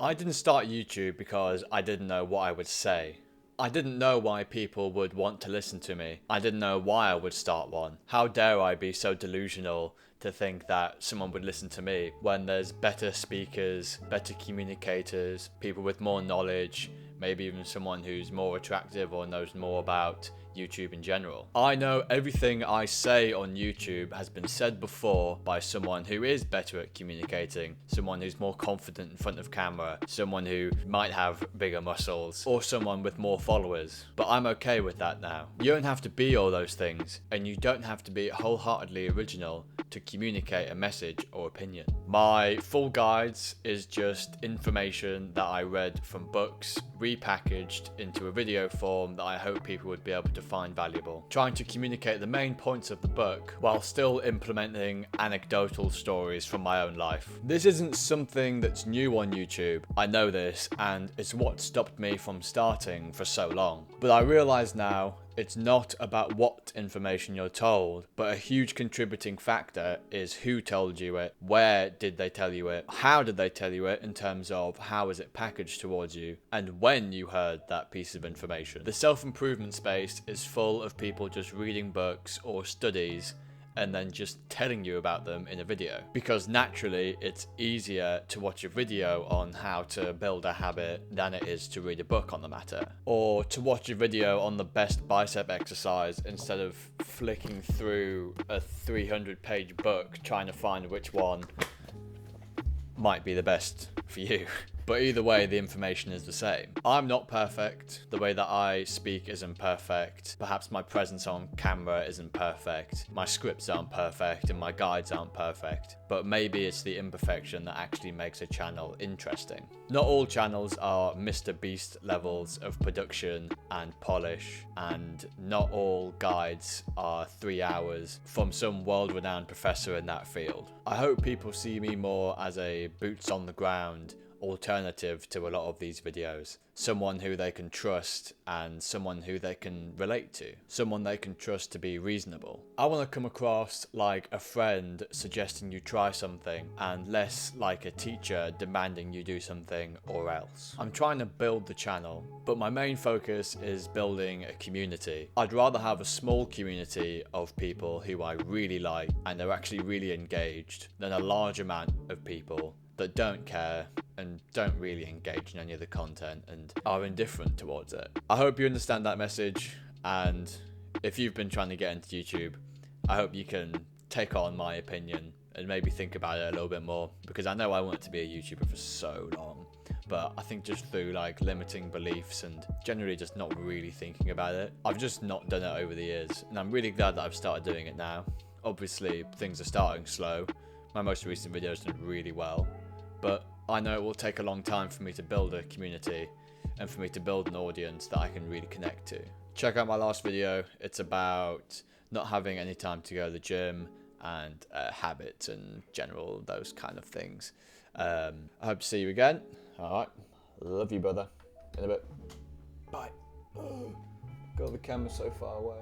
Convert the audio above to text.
I didn't start YouTube because I didn't know what I would say. I didn't know why people would want to listen to me. I didn't know why I would start one. How dare I be so delusional to think that someone would listen to me when there's better speakers, better communicators, people with more knowledge, maybe even someone who's more attractive or knows more about YouTube in general. I know everything I say on YouTube has been said before by someone who is better at communicating, someone who's more confident in front of camera, someone who might have bigger muscles, or someone with more followers. But I'm okay with that now. You don't have to be all those things, and you don't have to be wholeheartedly original to communicate a message or opinion. My full guides is just information that I read from books, repackaged into a video form that I hope people would be able to find valuable. Trying to communicate the main points of the book while still implementing anecdotal stories from my own life. This isn't something that's new on YouTube. I know this, and it's what stopped me from starting for so long. But I realize now it's not about what information you're told, but a huge contributing factor is who told you it, where did they tell you it, how did they tell you it in terms of how is it packaged towards you, and when you heard that piece of information. The self-improvement space is full of people just reading books or studies and then just telling you about them in a video. Because naturally, it's easier to watch a video on how to build a habit than it is to read a book on the matter. Or to watch a video on the best bicep exercise instead of flicking through a 300-page book trying to find which one might be the best for you. But either way, the information is the same. I'm not perfect. The way that I speak isn't perfect. Perhaps my presence on camera isn't perfect. My scripts aren't perfect and my guides aren't perfect. But maybe it's the imperfection that actually makes a channel interesting. Not all channels are Mr. Beast levels of production and polish, and not all guides are 3 hours from some world-renowned professor in that field. I hope people see me more as a boots on the ground alternative to a lot of these videos. Someone who they can trust and someone who they can relate to. Someone they can trust to be reasonable. I want to come across like a friend suggesting you try something and less like a teacher demanding you do something or else. I'm trying to build the channel, but my main focus is building a community. I'd rather have a small community of people who I really like and are actually really engaged than a large amount of people that don't care and don't really engage in any of the content and are indifferent towards it. I hope you understand that message, and if you've been trying to get into YouTube, I hope you can take on my opinion and maybe think about it a little bit more, because I know I wanted to be a YouTuber for so long, but I think just through like limiting beliefs and generally just not really thinking about it, I've just not done it over the years, and I'm really glad that I've started doing it now. Obviously, things are starting slow. My most recent videos did really well, but I know it will take a long time for me to build a community and for me to build an audience that I can really connect to. Check out my last video. It's about not having any time to go to the gym and habits and general those kind of things. I hope to see you again. Alright, love you, brother. In a bit. Bye. God, the camera's so far away.